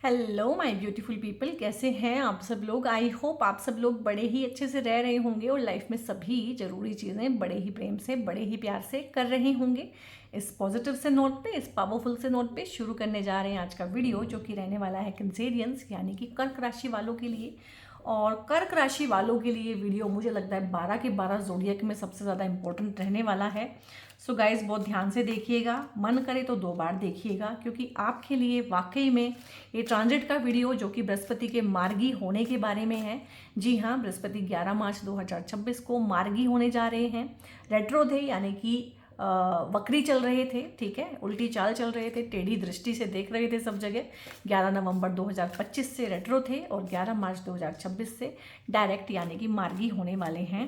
Hello my beautiful people, कैसे हैं आप सब लोग। आई होप आप सब लोग बड़े ही अच्छे से रह रहे होंगे और लाइफ में सभी ज़रूरी चीज़ें बड़े ही प्रेम से, बड़े ही प्यार से कर रहे होंगे। इस पॉजिटिव से नोट पे, इस पावरफुल से नोट पे शुरू करने जा रहे हैं आज का वीडियो, जो कि रहने वाला है कैंसेरियंस यानी कि कर्क राशि वालों के लिए। और कर्क राशि वालों के लिए वीडियो मुझे लगता है 12 के 12 ज़ोडिएक में सबसे ज़्यादा इंपॉर्टेंट रहने वाला है। सो गाइज बहुत ध्यान से देखिएगा, मन करे तो 2 बार देखिएगा, क्योंकि आपके लिए वाकई में ये ट्रांजिट का वीडियो जो कि बृहस्पति के मार्गी होने के बारे में है। जी हाँ, बृहस्पति 11 मार्च 2026 को मार्गी होने जा रहे हैं। रेट्रो थे यानी कि वक्री चल रहे थे, ठीक है, उल्टी चाल चल रहे थे, टेढ़ी दृष्टि से देख रहे थे सब जगह। 11 नवंबर 2025 से रेट्रो थे और 11 मार्च 2026 से डायरेक्ट यानी कि मार्गी होने वाले हैं।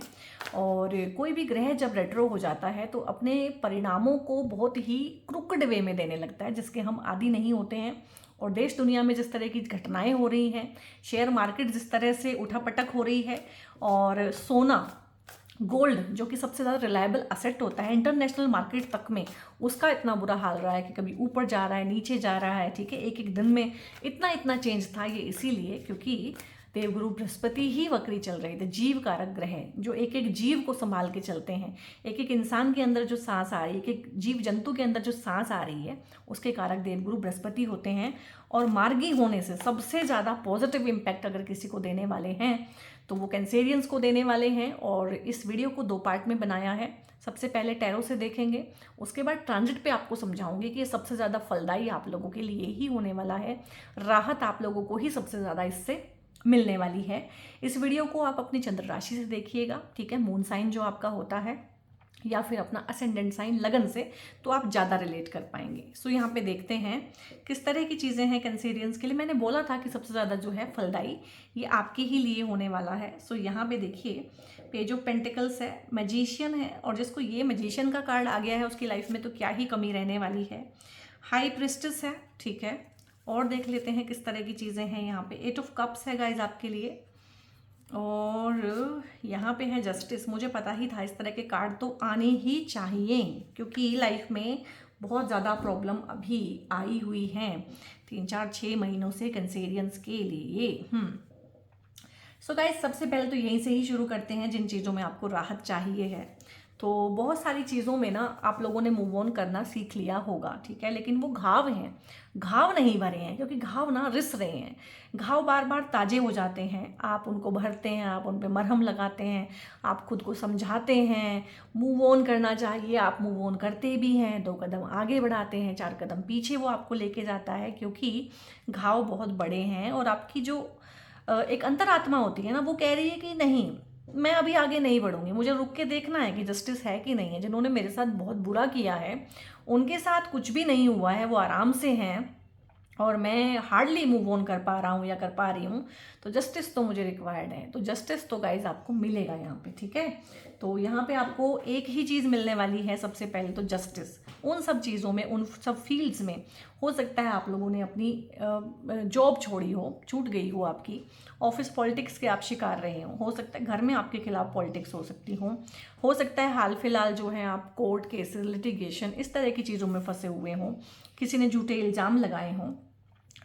और कोई भी ग्रह जब रेट्रो हो जाता है तो अपने परिणामों को बहुत ही क्रुकड वे में देने लगता है, जिसके हम आदी नहीं होते हैं। और देश दुनिया में जिस तरह की घटनाएं हो रही हैं, शेयर मार्केट जिस तरह से उठापटक हो रही है, और सोना गोल्ड जो कि सबसे ज़्यादा रिलायबल असेट होता है इंटरनेशनल मार्केट तक में, उसका इतना बुरा हाल रहा है कि कभी ऊपर जा रहा है, नीचे जा रहा है, ठीक है। एक एक दिन में इतना इतना चेंज था। ये इसीलिए क्योंकि देवगुरु बृहस्पति ही वक्री चल रहे थे, जीव कारक ग्रह जो एक एक जीव को संभाल के चलते हैं। एक एक इंसान के अंदर जो सांस आ रही है, एक एक जीव जंतु के अंदर जो सांस आ रही है, उसके कारक देवगुरु बृहस्पति होते हैं। और मार्गी होने से सबसे ज़्यादा पॉजिटिव इम्पैक्ट अगर किसी को देने वाले हैं तो वो कैंसेरियंस को देने वाले हैं। और इस वीडियो को 2 पार्ट में बनाया है। सबसे पहले टैरो से देखेंगे, उसके बाद ट्रांजिट पे आपको समझाऊंगी कि ये सबसे ज़्यादा फलदायी आप लोगों के लिए ही होने वाला है। राहत आप लोगों को ही सबसे ज़्यादा इससे मिलने वाली है। इस वीडियो को आप अपनी चंद्र राशि से देखिएगा, ठीक है, मून साइन जो आपका होता है, या फिर अपना असेंडेंट साइन लगन से, तो आप ज़्यादा रिलेट कर पाएंगे। सो यहाँ पे देखते हैं किस तरह की चीज़ें हैं कैंसेरियंस के लिए। मैंने बोला था कि सबसे ज़्यादा जो है फलदायी ये आपके ही लिए होने वाला है। सो यहाँ पे देखिए, पेज ऑफ पेंटिकल्स है, मैजिशियन है, और जिसको ये मैजिशियन का कार्ड आ गया है उसकी लाइफ में तो क्या ही कमी रहने वाली है। हाई प्रिस्टेस है, ठीक है। और देख लेते हैं किस तरह की चीज़ें हैं। यहाँ पे 8 ऑफ कप्स है गाइज आपके लिए, और यहाँ पे है जस्टिस। मुझे पता ही था इस तरह के कार्ड तो आने ही चाहिए, क्योंकि लाइफ में बहुत ज़्यादा प्रॉब्लम अभी आई हुई हैं 3 4 6 महीनों से कैंसेरियंस के लिए। सो गाइस सबसे पहले तो यहीं से ही शुरू करते हैं, जिन चीज़ों में आपको राहत चाहिए है। तो बहुत सारी चीज़ों में ना आप लोगों ने मूव ऑन करना सीख लिया होगा, ठीक है, लेकिन वो घाव हैं, घाव नहीं भरे हैं, क्योंकि घाव ना रिस रहे हैं। घाव बार बार ताजे हो जाते हैं, आप उनको भरते हैं, आप उन पर मरहम लगाते हैं, आप खुद को समझाते हैं मूव ऑन करना चाहिए, आप मूव ऑन करते भी हैं, 2 कदम आगे बढ़ाते हैं, 4 कदम पीछे वो आपको लेके जाता है, क्योंकि घाव बहुत बड़े हैं। और आपकी जो एक अंतरात्मा होती है ना, वो कह रही है कि नहीं, मैं अभी आगे नहीं बढ़ूंगी, मुझे रुक के देखना है कि जस्टिस है कि नहीं है। जिन्होंने मेरे साथ बहुत बुरा किया है उनके साथ कुछ भी नहीं हुआ है, वो आराम से हैं, और मैं हार्डली मूव ऑन कर पा रहा हूँ या कर पा रही हूँ। तो जस्टिस तो मुझे रिक्वायर्ड है, तो जस्टिस तो गाइज आपको मिलेगा यहाँ पे, ठीक है। तो यहाँ पे आपको एक ही चीज़ मिलने वाली है, सबसे पहले तो जस्टिस। उन सब चीज़ों में, उन सब फील्ड्स में हो सकता है आप लोगों ने अपनी जॉब छोड़ी हो, छूट गई हो आपकी, ऑफिस पॉलिटिक्स के आप शिकार रहे हो सकता है घर में आपके खिलाफ पॉलिटिक्स हो सकता है हाल फिलहाल जो है आप कोर्ट केसेस, लिटिगेशन, इस तरह की चीज़ों में फंसे हुए हों, किसी ने झूठे इल्ज़ाम लगाए हों,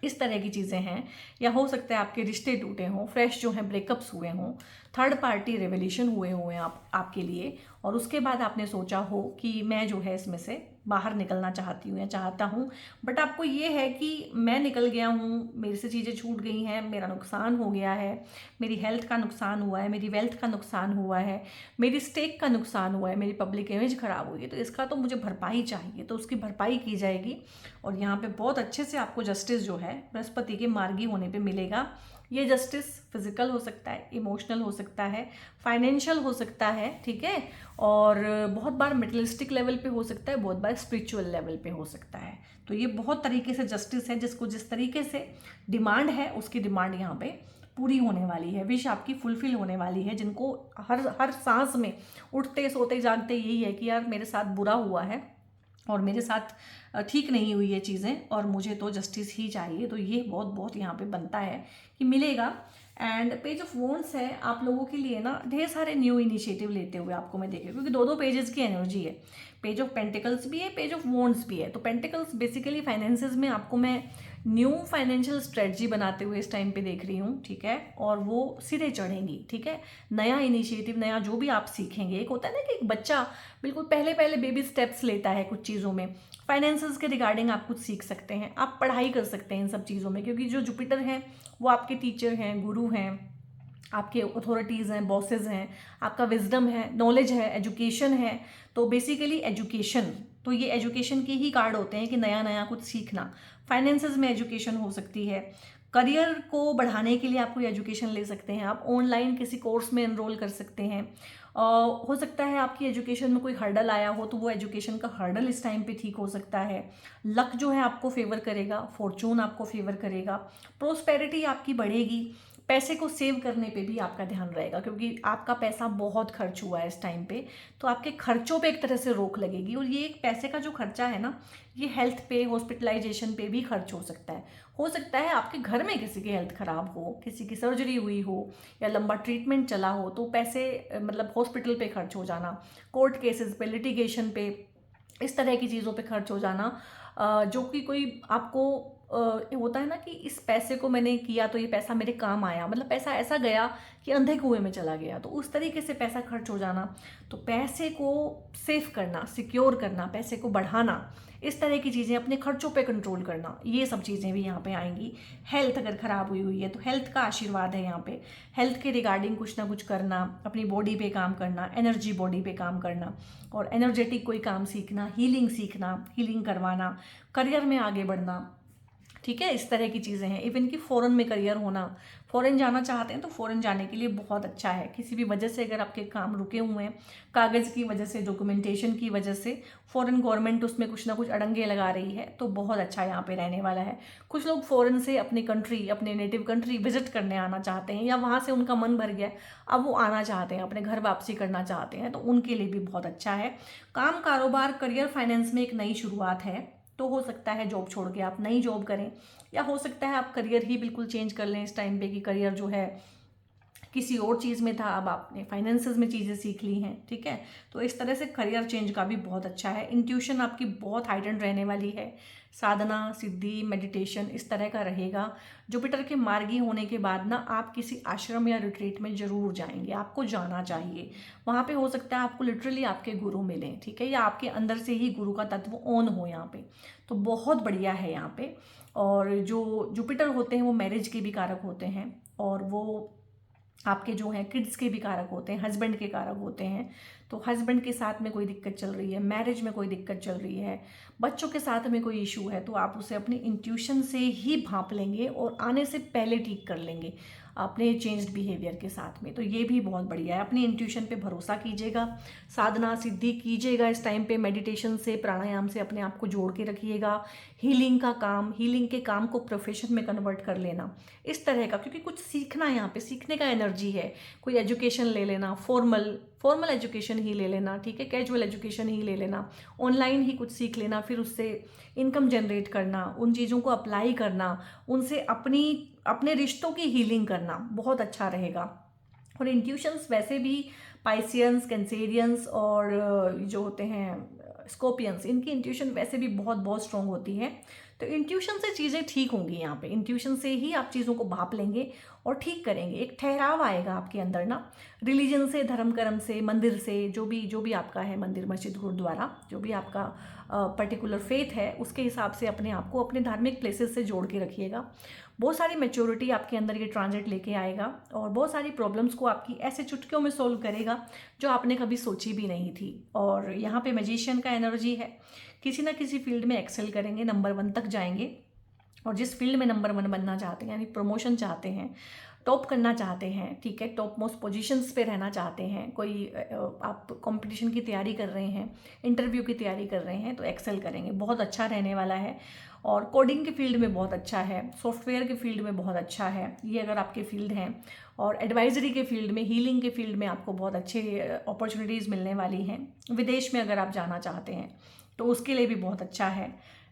इस तरह की चीज़ें हैं। या हो सकता है आपके रिश्ते टूटे हों, फ्रेश जो हैं ब्रेकअप्स हुए हों, थर्ड पार्टी रेवल्यूशन हुए हुए हैं आपके लिए, और उसके बाद आपने सोचा हो कि मैं जो है इसमें से बाहर निकलना चाहती हूँ या चाहता हूँ, बट आपको ये है कि मैं निकल गया हूँ, मेरे से चीज़ें छूट गई हैं, मेरा नुकसान हो गया है, मेरी हेल्थ का नुकसान हुआ है, मेरी वेल्थ का नुकसान हुआ है, मेरी स्टेक का नुकसान हुआ है, मेरी पब्लिक इमेज खराब हुई है, तो इसका तो मुझे भरपाई चाहिए, तो उसकी भरपाई की जाएगी। और यहाँ पे बहुत अच्छे से आपको जस्टिस जो है बृहस्पति के मार्गी होने पे मिलेगा। ये जस्टिस फिजिकल हो सकता है, इमोशनल हो सकता है, फाइनेंशियल हो सकता है, ठीक है, और बहुत बार मेटलिस्टिक लेवल पे हो सकता है, बहुत बार स्पिरिचुअल लेवल पे हो सकता है। तो ये बहुत तरीके से जस्टिस है, जिसको जिस तरीके से डिमांड है उसकी डिमांड यहाँ पे पूरी होने वाली है, विश आपकी फुलफिल होने वाली है। जिनको हर हर सांस में, उठते सोते जागते यही है कि यार मेरे साथ बुरा हुआ है और मेरे साथ ठीक नहीं हुई ये चीज़ें, और मुझे तो जस्टिस ही चाहिए, तो ये बहुत बहुत यहाँ पे बनता है कि मिलेगा। एंड पेज ऑफ वॉन्ड्स है आप लोगों के लिए ना, ढेर सारे न्यू इनिशिएटिव लेते हुए आपको मैं देखी, क्योंकि 2 पेजेस की एनर्जी है, पेज ऑफ पेंटिकल्स भी है, पेज ऑफ वॉन्ड्स भी है। तो पेंटिकल्स बेसिकली फाइनेंसेस में आपको मैं न्यू फाइनेंशियल स्ट्रेटजी बनाते हुए इस टाइम पे देख रही हूँ, ठीक है, और वो सिरे चढ़ेंगी, ठीक है। नया इनिशिएटिव, नया जो भी आप सीखेंगे, एक होता है ना कि एक बच्चा बिल्कुल पहले पहले बेबी स्टेप्स लेता है कुछ चीज़ों में, फाइनेंसेस के रिगार्डिंग आप कुछ सीख सकते हैं, आप पढ़ाई कर सकते हैं इन सब चीज़ों में, क्योंकि जो जुपिटर हैं वो आपके टीचर हैं, गुरु हैं, आपके अथॉरिटीज़ हैं, बॉसेज हैं, आपका विजडम है, नॉलेज है, एजुकेशन है। तो बेसिकली एजुकेशन, तो ये एजुकेशन के ही कार्ड होते हैं कि नया नया कुछ सीखना। फाइनेंसेस में एजुकेशन हो सकती है, करियर को बढ़ाने के लिए आप कोई एजुकेशन ले सकते हैं, आप ऑनलाइन किसी कोर्स में एनरोल कर सकते हैं। हो सकता है आपकी एजुकेशन में कोई हर्डल आया हो तो वो एजुकेशन का हर्डल इस टाइम पे ठीक हो सकता है। लक जो है आपको फेवर करेगा, फॉर्चून आपको फेवर करेगा, प्रोस्पेरिटी आपकी बढ़ेगी। पैसे को सेव करने पे भी आपका ध्यान रहेगा, क्योंकि आपका पैसा बहुत खर्च हुआ है इस टाइम पे, तो आपके खर्चों पे एक तरह से रोक लगेगी। और ये एक पैसे का जो खर्चा है ना, ये हेल्थ पे, हॉस्पिटलाइजेशन पे भी खर्च हो सकता है। हो सकता है आपके घर में किसी की हेल्थ खराब हो, किसी की सर्जरी हुई हो या लंबा ट्रीटमेंट चला हो, तो पैसे मतलब हॉस्पिटल पे खर्च हो जाना, कोर्ट केसेस पे, लिटिगेशन पे, इस तरह की चीज़ों पे खर्च हो जाना, जो कि कोई आपको होता है ना कि इस पैसे को मैंने किया तो ये पैसा मेरे काम आया, मतलब पैसा ऐसा गया कि अंधे कुएं में चला गया, तो उस तरीके से पैसा खर्च हो जाना। तो पैसे को सेव करना, सिक्योर करना, पैसे को बढ़ाना, इस तरह की चीज़ें, अपने खर्चों पे कंट्रोल करना, ये सब चीज़ें भी यहाँ पे आएंगी। हेल्थ अगर ख़राब हुई हुई है तो हेल्थ का आशीर्वाद है यहाँ पे, हेल्थ के रिगार्डिंग कुछ ना कुछ करना, अपनी बॉडी पे काम करना, एनर्जी बॉडी पे काम करना, और एनर्जेटिक कोई काम सीखना, हीलिंग करवाना, करियर में आगे बढ़ना, ठीक है, इस तरह की चीज़ें हैं। इवन कि फ़ॉरेन में करियर होना, फ़ॉरेन जाना चाहते हैं तो फ़ॉरेन जाने के लिए बहुत अच्छा है। किसी भी वजह से अगर आपके काम रुके हुए हैं, कागज़ की वजह से, डॉक्यूमेंटेशन की वजह से, फ़ॉरेन गवर्नमेंट उसमें कुछ ना कुछ अड़ंगे लगा रही है, तो बहुत अच्छा यहाँ पे रहने वाला है। कुछ लोग फ़ॉरेन से अपनी कंट्री, अपने नेटिव कंट्री विजिट करने आना चाहते हैं, या वहाँ से उनका मन भर गया, अब वो आना चाहते हैं, अपने घर वापसी करना चाहते हैं, तो उनके लिए भी बहुत अच्छा है। काम, कारोबार, करियर, फाइनेंस में एक नई शुरुआत है, तो हो सकता है जॉब छोड़ के आप नई जॉब करें, या हो सकता है आप करियर ही बिल्कुल चेंज कर लें इस टाइम पे, कि करियर जो है किसी और चीज़ में था, अब आपने फाइनेंसेस में चीज़ें सीख ली हैं, ठीक है। तो इस तरह से करियर चेंज का भी बहुत अच्छा है। इंट्यूशन आपकी बहुत हाइटेंड रहने वाली है, साधना, सिद्धि, मेडिटेशन इस तरह का रहेगा। जुपिटर के मार्गी होने के बाद ना आप किसी आश्रम या रिट्रीट में ज़रूर जाएंगे, आपको जाना चाहिए। वहाँ पे हो सकता है आपको लिटरली आपके गुरु मिलें, ठीक है, या आपके अंदर से ही गुरु का तत्व ऑन हो यहाँ पे, तो बहुत बढ़िया है यहाँ पे। और जो जुपिटर होते हैं वो मैरिज के भी कारक होते हैं, और वो आपके जो हैं किड्स के भी कारक होते हैं, हस्बैंड के कारक होते हैं। तो हस्बैंड के साथ में कोई दिक्कत चल रही है, मैरिज में कोई दिक्कत चल रही है, बच्चों के साथ में कोई इशू है, तो आप उसे अपनी इंट्यूशन से ही भांप लेंगे और आने से पहले ठीक कर लेंगे अपने चेंज्ड बिहेवियर के साथ में। तो ये भी बहुत बढ़िया है, अपनी इंट्यूशन पे भरोसा कीजिएगा, साधना सिद्धि कीजिएगा इस टाइम पे, मेडिटेशन से, प्राणायाम से अपने आप को जोड़ के रखिएगा। हीलिंग का काम, हीलिंग के काम को प्रोफेशन में कन्वर्ट कर लेना, इस तरह का, क्योंकि कुछ सीखना है यहाँ पे, सीखने का एनर्जी है। कोई एजुकेशन ले लेना, फॉर्मल एजुकेशन ही ले लेना, ठीक है, कैजुअल एजुकेशन ही ले लेना, ऑनलाइन ही कुछ सीख लेना, फिर उससे इनकम जनरेट करना, उन चीज़ों को अप्लाई करना, उनसे अपने रिश्तों की हीलिंग करना, बहुत अच्छा रहेगा। और इंट्यूशंस वैसे भी पाइसियंस, कैंसेरियंस और जो होते हैं स्कॉर्पियंस, इनकी इंट्यूशन वैसे भी बहुत बहुत स्ट्रॉन्ग होती है। तो इंट्यूशन से चीज़ें ठीक होंगी यहाँ पे, इंट्यूशन से ही आप चीज़ों को भाप लेंगे और ठीक करेंगे। एक ठहराव आएगा आपके अंदर ना, रिलीजन से, धर्म कर्म से, मंदिर से, जो भी आपका है, मंदिर, मस्जिद, गुरुद्वारा, जो भी आपका पर्टिकुलर फेथ है, उसके हिसाब से अपने आप को अपने धार्मिक प्लेसेस से जोड़ के रखिएगा। बहुत सारी मैच्योरिटी आपके अंदर ये ट्रांजिट लेके आएगा, और बहुत सारी प्रॉब्लम्स को आपकी ऐसे चुटकियों में सोल्व करेगा जो आपने कभी सोची भी नहीं थी। और यहाँ पे मैजिशियन का एनर्जी है, किसी ना किसी फील्ड में एक्सेल करेंगे, नंबर 1 तक जाएंगे, और जिस फील्ड में नंबर 1 बनना चाहते हैं, यानी प्रमोशन चाहते हैं, टॉप करना चाहते हैं, ठीक है, टॉप मोस्ट पोजीशंस पे रहना चाहते हैं, कोई आप कंपटीशन की तैयारी कर रहे हैं, इंटरव्यू की तैयारी कर रहे हैं, तो एक्सेल करेंगे, बहुत अच्छा रहने वाला है। और कोडिंग के फील्ड में बहुत अच्छा है, सॉफ्टवेयर के फील्ड में बहुत अच्छा है, ये अगर आपके फील्ड हैं। और एडवाइजरी के फील्ड में, हीलिंग के फील्ड में आपको बहुत अच्छे अपॉर्चुनिटीज़ मिलने वाली हैं। विदेश में अगर आप जाना चाहते हैं तो उसके लिए भी बहुत अच्छा है,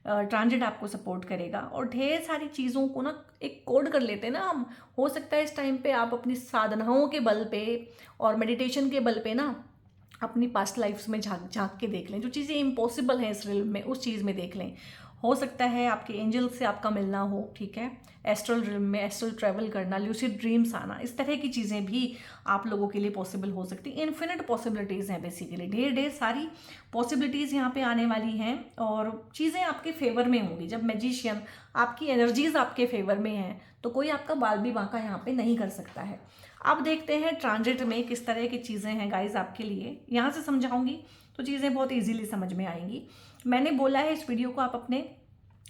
ट्रांजिट आपको सपोर्ट करेगा। और ढेर सारी चीज़ों को ना एक कोड कर लेते हैं ना हम, हो सकता है इस टाइम पे आप अपनी साधनाओं के बल पे और मेडिटेशन के बल पे ना अपनी पास्ट लाइफ्स में झांक के देख लें, जो चीज़ें इम्पॉसिबल हैं इस रियल में, उस चीज़ में देख लें। हो सकता है आपके एंजल से आपका मिलना हो, ठीक है, एस्ट्रल रिल्म में एस्ट्रल ट्रैवल करना, ल्यूसिड ड्रीम्स आना, इस तरह की चीज़ें भी आप लोगों के लिए पॉसिबल हो सकती हैं। इन्फिनिट पॉसिबिलिटीज़ हैं बेसिकली, ढेर ढेर सारी पॉसिबिलिटीज़ यहाँ पे आने वाली हैं और चीज़ें आपके फेवर में होंगी। जब मैजिशियन, आपकी एनर्जीज आपके फेवर में हैं तो कोई आपका बाल भी बांका यहाँ पे नहीं कर सकता है। अब देखते हैं ट्रांजिट में किस तरह की चीज़ें हैं गाइज आपके लिए, यहाँ से समझाऊंगी तो चीज़ें बहुत ईजीली समझ में आएंगी। मैंने बोला है इस वीडियो को आप अपने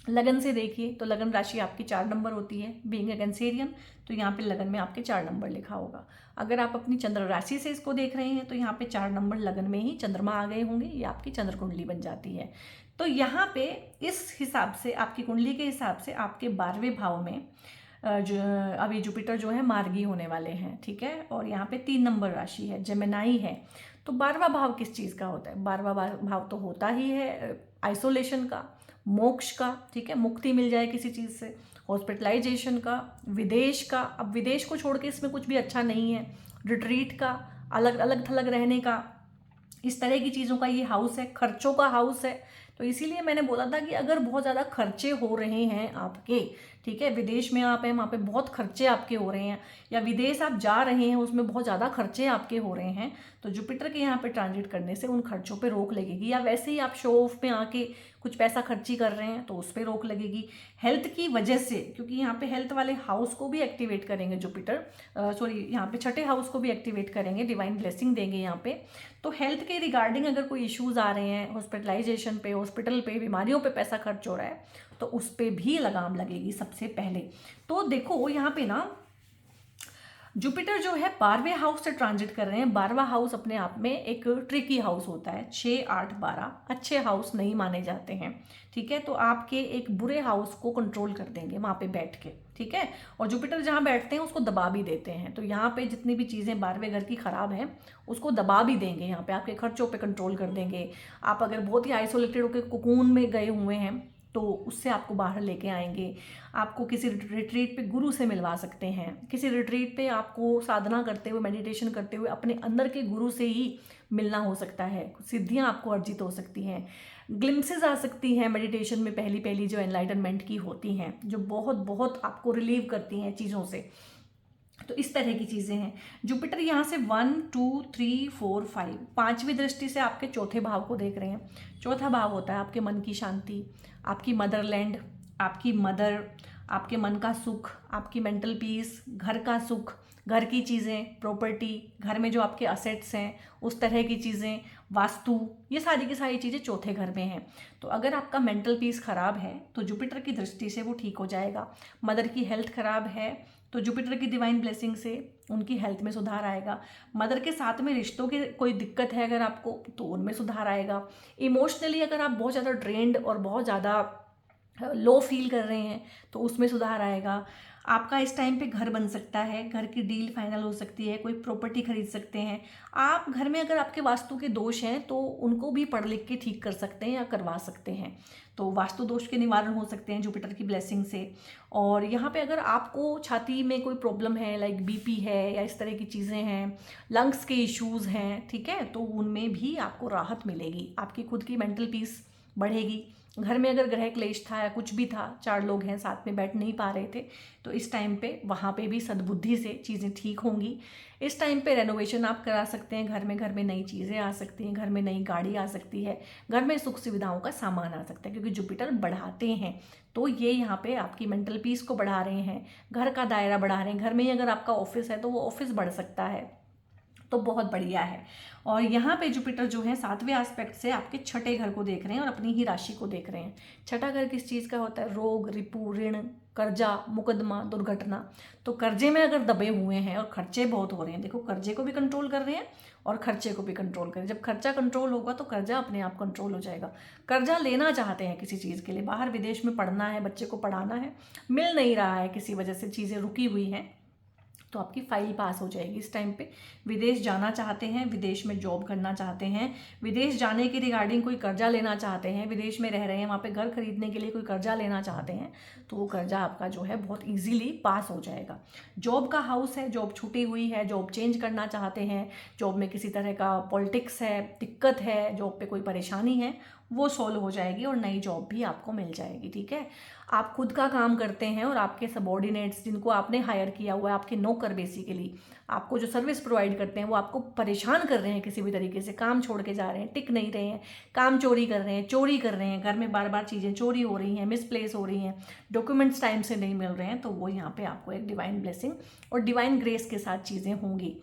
लगन से देखिए, तो लगन राशि आपकी 4 नंबर होती है, बीइंग ए कैंसेरियन, तो यहाँ पे लगन में आपके 4 नंबर लिखा होगा। अगर आप अपनी चंद्र राशि से इसको देख रहे हैं तो यहाँ पे 4 नंबर लगन में ही चंद्रमा आ गए होंगे, ये आपकी चंद्र कुंडली बन जाती है। तो यहाँ पे इस हिसाब से, आपकी कुंडली के हिसाब से आपके 12वें भाव में जो अभी जुपिटर जो है मार्गी होने वाले हैं, ठीक है, और यहाँ पे 3 नंबर राशि है, जेमिनाई है। तो 12वां भाव किस चीज़ का होता है? 12वां भाव तो होता ही है आइसोलेशन का, मोक्ष का, ठीक है, मुक्ति मिल जाए किसी चीज़ से, हॉस्पिटलाइजेशन का, विदेश का। अब विदेश को छोड़ के इसमें कुछ भी अच्छा नहीं है, रिट्रीट का, अलग अलग थलग रहने का, इस तरह की चीज़ों का ये हाउस है, खर्चों का हाउस है। तो इसीलिए मैंने बोला था कि अगर बहुत ज़्यादा खर्चे हो रहे हैं आपके, ठीक है, विदेश में आप हैं, वहाँ पे बहुत खर्चे आपके हो रहे हैं, या विदेश आप जा रहे हैं उसमें बहुत ज़्यादा खर्चे आपके हो रहे हैं, तो जुपिटर के यहाँ पे ट्रांजिट करने से उन खर्चों पे रोक लगेगी। या वैसे ही आप शो ऑफ में आके कुछ पैसा खर्ची कर रहे हैं तो उस पर रोक लगेगी। हेल्थ की वजह से, क्योंकि यहाँ पे हेल्थ वाले हाउस को भी एक्टिवेट करेंगे जुपिटर, सॉरी यहाँ पे छठे हाउस को भी एक्टिवेट करेंगे, डिवाइन ब्लेसिंग देंगे यहाँ पे। तो हेल्थ के रिगार्डिंग अगर कोई इश्यूज आ रहे हैं, हॉस्पिटलाइजेशन पे, हॉस्पिटल पे, बीमारियों पे पैसा खर्च हो रहा है, तो उस पर भी लगाम लगेगी सबसे पहले। तो देखो यहाँ पे ना जुपिटर जो है 12वें हाउस से ट्रांजिट कर रहे हैं। 12वां हाउस अपने आप में एक ट्रिकी हाउस होता है, 6, 8, 12 अच्छे हाउस नहीं माने जाते हैं, ठीक है। तो आपके एक बुरे हाउस को कंट्रोल कर देंगे वहाँ पे बैठ के, ठीक है, और जुपिटर जहाँ बैठते हैं उसको दबा भी देते हैं। तो यहाँ पे जितनी भी चीज़ें 12वें घर की ख़राब हैं उसको दबा भी देंगे, यहाँ पे आपके खर्चों पे कंट्रोल कर देंगे। आप अगर बहुत ही आइसोलेटेड होकर कोकून में गए हुए हैं तो उससे आपको बाहर लेके आएंगे। आपको किसी रिट्रीट पे गुरु से मिलवा सकते हैं, किसी रिट्रीट पे आपको साधना करते हुए, मेडिटेशन करते हुए अपने अंदर के गुरु से ही मिलना हो सकता है, सिद्धियां आपको अर्जित हो सकती हैं, ग्लिम्सेस आ सकती हैं मेडिटेशन में, पहली पहली जो एनलाइटनमेंट की होती हैं, जो बहुत बहुत आपको रिलीव करती हैं चीज़ों से। तो इस तरह की चीज़ें हैं। जुपिटर यहाँ से 1, 2, 3, 4, 5 5वीं दृष्टि से आपके चौथे भाव को देख रहे हैं। चौथा भाव होता है आपके मन की शांति, आपकी मदरलैंड, आपकी मदर, आपके मन का सुख, आपकी मेंटल पीस, घर का सुख, घर की चीज़ें, प्रॉपर्टी, घर में जो आपके असेट्स हैं उस तरह की चीज़ें, वास्तु, ये सारी की सारी चीज़ें चौथे घर में हैं। तो अगर आपका मेंटल पीस खराब है तो जुपिटर की दृष्टि से वो ठीक हो जाएगा। मदर की हेल्थ खराब है तो जुपिटर की डिवाइन ब्लेसिंग से उनकी हेल्थ में सुधार आएगा। मदर के साथ में रिश्तों की कोई दिक्कत है अगर आपको तो उनमें सुधार आएगा। इमोशनली अगर आप बहुत ज़्यादा ड्रेन्ड और बहुत ज़्यादा लो फील कर रहे हैं तो उसमें सुधार आएगा। आपका इस टाइम पे घर बन सकता है, घर की डील फाइनल हो सकती है, कोई प्रॉपर्टी खरीद सकते हैं आप। घर में अगर आपके वास्तु के दोष हैं तो उनको भी पढ़ लिख के ठीक कर सकते हैं या करवा सकते हैं, तो वास्तु दोष के निवारण हो सकते हैं जुपिटर की ब्लेसिंग से। और यहाँ पे अगर आपको छाती में कोई प्रॉब्लम है, लाइक बीपी है या इस तरह की चीज़ें हैं, लंग्स के इश्यूज़ हैं, ठीक है, तो उनमें भी आपको राहत मिलेगी, आपकी खुद की मेंटल पीस बढ़ेगी। घर में अगर ग्रह क्लेश था या कुछ भी था, 4 लोग हैं साथ में बैठ नहीं पा रहे थे, तो इस टाइम पे वहाँ पे भी सद्बुद्धि से चीज़ें ठीक होंगी। इस टाइम पे रेनोवेशन आप करा सकते हैं, घर में नई चीज़ें आ सकती हैं, घर में नई गाड़ी आ सकती है, घर में सुख सुविधाओं का सामान आ सकता है, क्योंकि जुपिटर बढ़ाते हैं। तो ये यहाँ पे आपकी मेंटल पीस को बढ़ा रहे हैं, घर का दायरा बढ़ा रहे हैं। घर में ही अगर आपका ऑफिस है तो वो ऑफिस बढ़ सकता है, तो बहुत बढ़िया है। और यहाँ पे जुपिटर जो है 7वें एस्पेक्ट से आपके छठे घर को देख रहे हैं और अपनी ही राशि को देख रहे हैं। छठा घर किस चीज़ का होता है? रोग, रिपू, ऋण, कर्जा, मुकदमा, दुर्घटना। तो कर्जे में अगर दबे हुए हैं और खर्चे बहुत हो रहे हैं, देखो कर्जे को भी कंट्रोल कर रहे हैं और खर्चे को भी कंट्रोल करें। जब खर्चा कंट्रोल होगा तो कर्जा अपने आप कंट्रोल हो जाएगा। कर्जा लेना चाहते हैं किसी चीज़ के लिए, बाहर विदेश में पढ़ना है, बच्चे को पढ़ाना है, मिल नहीं रहा है, किसी वजह से चीज़ें रुकी हुई हैं, तो आपकी फाइल पास हो जाएगी इस टाइम पे। विदेश जाना चाहते हैं, विदेश में जॉब करना चाहते हैं, विदेश जाने के रिगार्डिंग कोई कर्जा लेना चाहते हैं, विदेश में रह रहे हैं, वहाँ पे घर खरीदने के लिए कोई कर्जा लेना चाहते हैं, तो वो कर्जा आपका जो है बहुत इजीली पास हो जाएगा। जॉब का हाउस है, जॉब छूटी हुई है, जॉब चेंज करना चाहते हैं, जॉब में किसी तरह का पॉलिटिक्स है, दिक्कत है, जॉब पे कोई परेशानी है, वो सॉल्व हो जाएगी और नई जॉब भी आपको मिल जाएगी। ठीक है, आप खुद का काम करते हैं और आपके सबॉर्डिनेट्स जिनको आपने हायर किया हुआ है, आपके नौकर बेसिकली आपको जो सर्विस प्रोवाइड करते हैं, वो आपको परेशान कर रहे हैं किसी भी तरीके से, काम छोड़ के जा रहे हैं, टिक नहीं रहे हैं, काम चोरी कर रहे हैं, चोरी कर रहे हैं, घर में बार बार चीज़ें चोरी हो रही हैं, मिसप्लेस हो रही हैं, डॉक्यूमेंट्स टाइम से नहीं मिल रहे हैं, तो वो यहाँ पे आपको एक डिवाइन ब्लेसिंग और डिवाइन ग्रेस के साथ चीज़ें होंगी।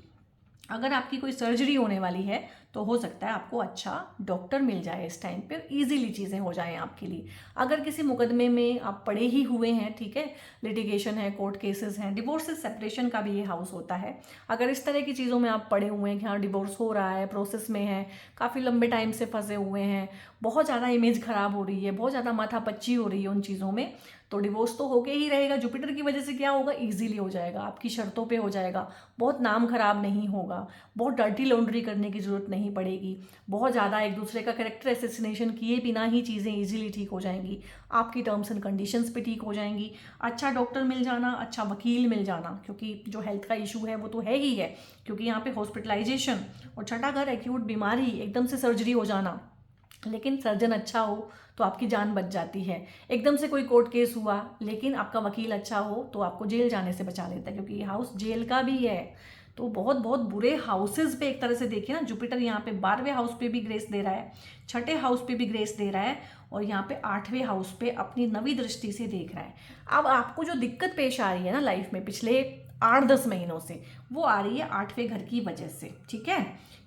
अगर आपकी कोई सर्जरी होने वाली है तो हो सकता है आपको अच्छा डॉक्टर मिल जाए इस टाइम पे, इजीली चीज़ें हो जाएं आपके लिए। अगर किसी मुकदमे में आप पड़े ही हुए हैं, ठीक है, लिटिगेशन है, कोर्ट केसेस हैं, डिवोर्सेस सेपरेशन का भी ये हाउस होता है, अगर इस तरह की चीज़ों में आप पड़े हुए हैं कि हाँ डिवोर्स हो रहा है, प्रोसेस में है, काफ़ी लंबे टाइम से फंसे हुए हैं, बहुत ज़्यादा इमेज ख़राब हो रही है, बहुत ज़्यादा माथापच्ची हो रही है उन चीज़ों में, तो डिवोर्स तो होके ही रहेगा। जुपिटर की वजह से क्या होगा, इजीली हो जाएगा, आपकी शर्तों पे हो जाएगा, बहुत नाम खराब नहीं होगा, बहुत डर्टी लॉन्ड्री करने की ज़रूरत नहीं पड़ेगी, बहुत ज़्यादा एक दूसरे का कैरेक्टर एसेसिनेशन किए बिना ही चीज़ें इजीली ठीक हो जाएंगी, आपकी टर्म्स एंड कंडीशंस पे ठीक हो जाएंगी, अच्छा डॉक्टर मिल जाना, अच्छा वकील मिल जाना, क्योंकि जो हेल्थ का इशू है वो तो है ही है, क्योंकि यहाँ पे हॉस्पिटलाइजेशन और छठा घर एक्यूट बीमारी, एकदम से सर्जरी हो जाना, लेकिन सर्जन अच्छा हो तो आपकी जान बच जाती है। एकदम से कोई कोर्ट केस हुआ लेकिन आपका वकील अच्छा हो तो आपको जेल जाने से बचा लेता है, क्योंकि ये हाउस जेल का भी है। तो बहुत बहुत बुरे हाउसेज पे एक तरह से देखिए ना, जुपिटर यहाँ पे 12वें हाउस पे भी ग्रेस दे रहा है, छठे हाउस पे भी ग्रेस दे रहा है, और यहाँ पे 8वें हाउस पे अपनी नवी दृष्टि से देख रहा है। अब आपको जो दिक्कत पेश आ रही है ना लाइफ में पिछले 8-10 महीनों से, वो आ रही है 8वें घर की वजह से। ठीक है,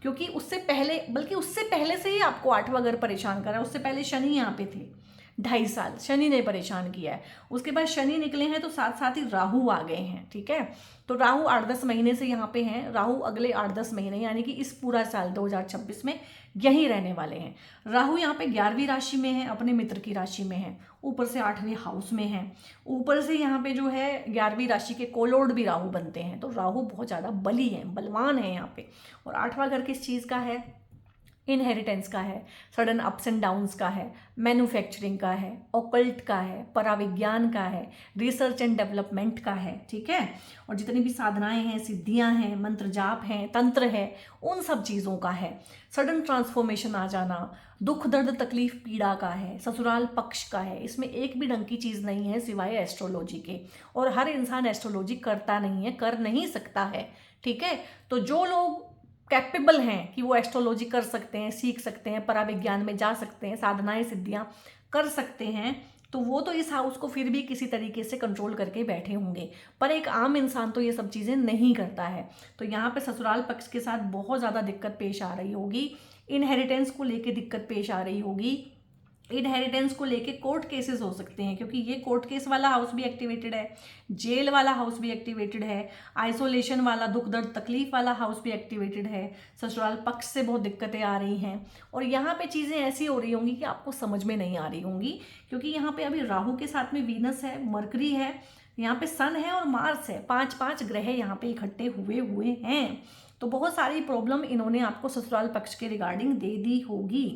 क्योंकि उससे पहले, बल्कि उससे पहले से ही आपको 8वां घर परेशान कर रहा है। उससे पहले शनि यहाँ पे थे, 2.5 साल शनि ने परेशान किया है। उसके बाद शनि निकले हैं तो साथ साथ ही राहु आ गए हैं। ठीक है, तो राहु 8-10 महीने से यहाँ पे हैं, राहु अगले 8-10 महीने यानी कि इस पूरा साल 2026 में यहीं रहने वाले हैं। राहु यहाँ पे 11वीं राशि में है, अपने मित्र की राशि में है, ऊपर से 8वें हाउस में है, ऊपर से यहाँ पे जो है 11वीं राशि के कोलॉर्ड भी राहु बनते हैं, तो राहु बहुत ज़्यादा बली है, बलवान है यहाँ पे। और 8वां घर किस चीज़ का है, इनहेरिटेंस का है, सडन अप्स एंड डाउन्स का है, मैन्युफैक्चरिंग का है, ऑकल्ट का है, पराविज्ञान का है, रिसर्च एंड डेवलपमेंट का है। ठीक है, और जितनी भी साधनाएं हैं, सिद्धियां हैं, मंत्र जाप हैं, तंत्र है, उन सब चीज़ों का है। सडन ट्रांसफॉर्मेशन आ जाना, दुख दर्द तकलीफ पीड़ा का है, ससुराल पक्ष का है। इसमें एक भी ढंग की चीज़ नहीं है सिवाय एस्ट्रोलॉजी के, और हर इंसान एस्ट्रोलॉजी करता नहीं है, कर नहीं सकता है। ठीक है, तो जो लोग कैपेबल हैं कि वो एस्ट्रोलॉजी कर सकते हैं, सीख सकते हैं, पराविज्ञान में जा सकते हैं, साधनाएं सिद्धियां कर सकते हैं, तो वो तो इस हाउस को फिर भी किसी तरीके से कंट्रोल करके बैठे होंगे, पर एक आम इंसान तो ये सब चीज़ें नहीं करता है। तो यहाँ पे ससुराल पक्ष के साथ बहुत ज़्यादा दिक्कत पेश आ रही होगी, इनहेरिटेंस को लेके दिक्कत पेश आ रही होगी, इनहेरिटेंस को लेके कोर्ट केसेस हो सकते हैं, क्योंकि ये कोर्ट केस वाला हाउस भी एक्टिवेटेड है, जेल वाला हाउस भी एक्टिवेटेड है, आइसोलेशन वाला दुख दर्द तकलीफ वाला हाउस भी एक्टिवेटेड है, ससुराल पक्ष से बहुत दिक्कतें आ रही हैं, और यहाँ पे चीज़ें ऐसी हो रही होंगी कि आपको समझ में नहीं आ रही होंगी, क्योंकि यहाँ पे अभी राहु के साथ में वीनस है, मरकरी है, यहाँ पे सन है और मार्स है, 5-5 ग्रह यहाँ पे इकट्ठे हुए हैं। तो बहुत सारी प्रॉब्लम इन्होंने आपको ससुराल पक्ष के रिगार्डिंग दे दी होगी।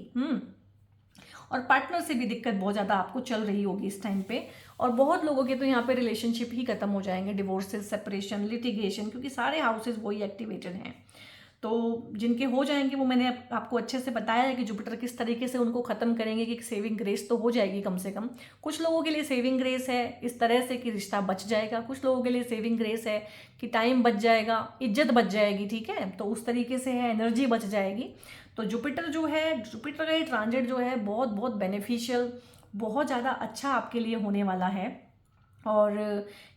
और पार्टनर से भी दिक्कत बहुत ज़्यादा आपको चल रही होगी इस टाइम पे, और बहुत लोगों के तो यहाँ पे रिलेशनशिप ही खत्म हो जाएंगे, डिवोर्सेस, सेपरेशन, लिटिगेशन, क्योंकि सारे हाउसेज वही एक्टिवेटेड हैं। तो जिनके हो जाएंगे वो मैंने आपको अच्छे से बताया है कि जुपिटर किस तरीके से उनको ख़त्म करेंगे, कि सेविंग ग्रेस तो हो जाएगी कम से कम। कुछ लोगों के लिए सेविंग ग्रेस है इस तरह से कि रिश्ता बच जाएगा, कुछ लोगों के लिए सेविंग ग्रेस है कि टाइम बच जाएगा, इज्जत बच जाएगी। ठीक है, तो उस तरीके से है, एनर्जी बच जाएगी। तो जुपिटर जो है, जुपिटर का ये ट्रांजिट जो है बहुत बहुत बेनिफिशियल, बहुत ज़्यादा अच्छा आपके लिए होने वाला है। और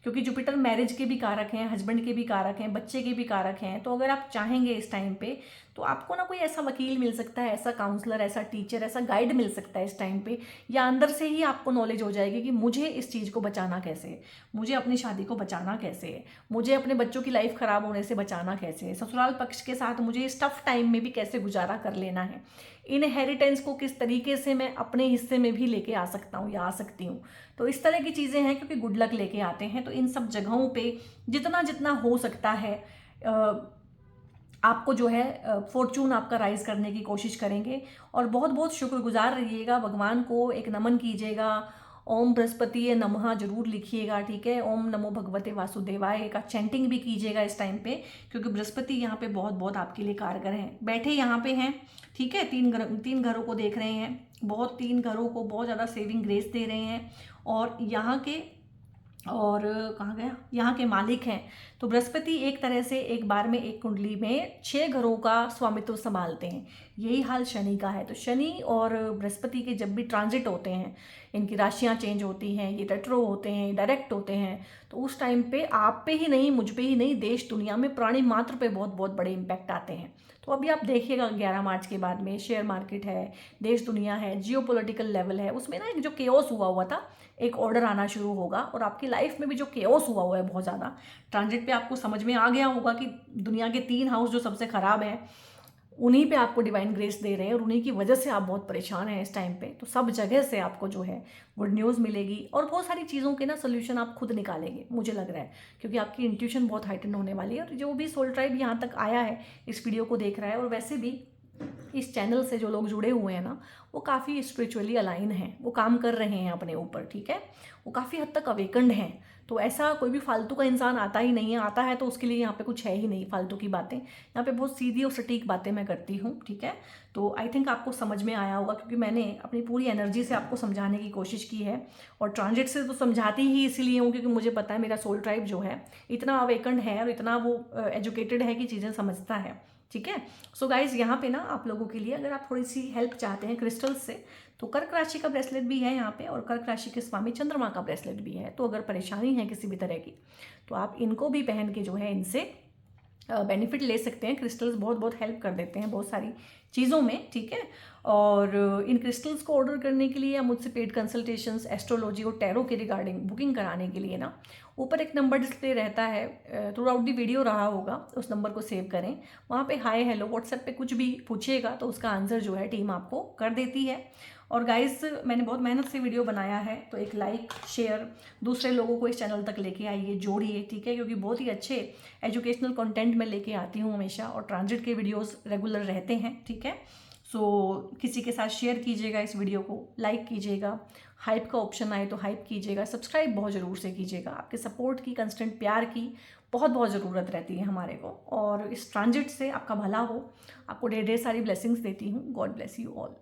क्योंकि जुपिटर मैरिज के भी कारक हैं, हस्बैंड के भी कारक हैं, बच्चे के भी कारक हैं, तो अगर आप चाहेंगे इस टाइम पे तो आपको ना कोई ऐसा वकील मिल सकता है, ऐसा काउंसलर, ऐसा टीचर, ऐसा गाइड मिल सकता है इस टाइम पे, या अंदर से ही आपको नॉलेज हो जाएगी कि मुझे इस चीज़ को बचाना कैसे है, मुझे अपनी शादी को बचाना कैसे है, मुझे अपने बच्चों की लाइफ ख़राब होने से बचाना कैसे है, ससुराल पक्ष के साथ मुझे इस टफ टाइम में भी कैसे गुजारा कर लेना है, इनहेरिटेंस को किस तरीके से मैं अपने हिस्से में भी लेके आ सकता हूँ या आ सकती हूँ। तो इस तरह की चीज़ें हैं, क्योंकि गुड लक लेके आते हैं। तो इन सब जगहों पे जितना जितना हो सकता है आपको जो है फॉर्चून आपका राइज करने की कोशिश करेंगे, और बहुत बहुत शुक्रगुजार रहिएगा, भगवान को एक नमन कीजिएगा, ओम बृहस्पति नमः जरूर लिखिएगा। ठीक है, ओम नमो भगवते वासुदेवाय का चैंटिंग भी कीजिएगा इस टाइम पे, क्योंकि बृहस्पति यहाँ पे बहुत बहुत आपके लिए कारगर हैं, बैठे यहाँ पे हैं। ठीक है, तीन घरों को देख रहे हैं, बहुत 3 घरों को बहुत ज़्यादा सेविंग ग्रेस दे रहे हैं। और यहाँ के, और कहाँ गया, यहाँ के मालिक हैं। तो बृहस्पति एक तरह से एक बार में एक कुंडली में 6 घरों का स्वामित्व संभालते हैं। यही हाल शनि का है। तो शनि और बृहस्पति के जब भी ट्रांजिट होते हैं, इनकी राशियाँ चेंज होती हैं, ये रेट्रो होते हैं, डायरेक्ट होते हैं, तो उस टाइम पे आप पे ही नहीं, मुझ पे ही नहीं, देश दुनिया में प्राणी मात्र पे बहुत बहुत बड़े इम्पैक्ट आते हैं। तो अभी आप देखिएगा 11 मार्च के बाद में शेयर मार्केट है, देश दुनिया है, जियोपॉलिटिकल लेवल है, उसमें ना एक जो केओस हुआ था, एक ऑर्डर आना शुरू होगा। और आपकी लाइफ में भी जो केओस हुआ है बहुत ज़्यादा ट्रांजिट पे, आपको समझ में आ गया होगा कि दुनिया के 3 हाउस जो सबसे ख़राब हैं, उन्हीं पे आपको डिवाइन ग्रेस दे रहे हैं और उन्हीं की वजह से आप बहुत परेशान हैं इस टाइम पे। तो सब जगह से आपको जो है गुड न्यूज़ मिलेगी और बहुत सारी चीज़ों के ना सोल्यूशन आप खुद निकालेंगे, मुझे लग रहा है, क्योंकि आपकी इंट्यूशन बहुत हाइटन होने वाली है। और जो भी सोल ट्राइब यहाँ तक आया है, इस वीडियो को देख रहा है, और वैसे भी इस चैनल से जो लोग जुड़े हुए हैं ना, वो काफ़ी स्पिरिचुअली अलाइन हैं, वो काम कर रहे हैं अपने ऊपर, ठीक है, वो काफ़ी हद तक अवेकन्ड हैं। तो ऐसा कोई भी फालतू का इंसान आता ही नहीं है, आता है तो उसके लिए यहाँ पे कुछ है ही नहीं फालतू की बातें। यहाँ पे बहुत सीधी और सटीक बातें मैं करती हूँ, ठीक है। तो आई थिंक आपको समझ में आया होगा, क्योंकि मैंने अपनी पूरी एनर्जी से आपको समझाने की कोशिश की है। और ट्रांजिट से तो समझाती ही इसीलिए हूँ क्योंकि मुझे पता है मेरा सोल ट्राइब जो है इतना अवेकन्ड है और इतना वो एजुकेटेड है कि चीज़ें समझता है, ठीक है। सो गाइज, यहाँ पे ना आप लोगों के लिए अगर आप थोड़ी सी हेल्प चाहते हैं क्रिस्टल्स से, तो कर्क राशि का ब्रेसलेट भी है यहाँ पे, और कर्क राशि के स्वामी चंद्रमा का ब्रेसलेट भी है। तो अगर परेशानी है किसी भी तरह की, तो आप इनको भी पहन के जो है इनसे बेनिफिट ले सकते हैं। क्रिस्टल्स बहुत बहुत हेल्प कर देते हैं बहुत सारी चीज़ों में, ठीक है। और इन क्रिस्टल्स को ऑर्डर करने के लिए या मुझसे पेड कंसल्टेशंस, एस्ट्रोलॉजी और टैरो के रिगार्डिंग बुकिंग कराने के लिए ना, ऊपर एक नंबर डिस्प्ले रहता है, थ्रू आउट दी वीडियो रहा होगा, उस नंबर को सेव करें। वहाँ पे हाय हेलो व्हाट्सएप पे कुछ भी पूछिएगा तो उसका आंसर जो है टीम आपको कर देती है। और गाइस, मैंने बहुत मेहनत से वीडियो बनाया है, तो एक लाइक शेयर दूसरे लोगों को इस चैनल तक लेके आइए, जोड़िए, ठीक है, क्योंकि बहुत ही अच्छे एजुकेशनल कंटेंट मैं लेके आती हूँ हमेशा, और ट्रांजिट के वीडियोस रेगुलर रहते हैं, ठीक है। सो किसी के साथ शेयर कीजिएगा इस वीडियो को, लाइक कीजिएगा, हाइप का ऑप्शन आए तो हाइप कीजिएगा, सब्सक्राइब बहुत ज़रूर से कीजिएगा। आपके सपोर्ट की, कंस्टेंट प्यार की बहुत बहुत ज़रूरत रहती है हमारे को। और इस ट्रांजिट से आपका भला हो, आपको ढेर ढेर सारी ब्लेसिंग्स देती हूँ। God bless you all.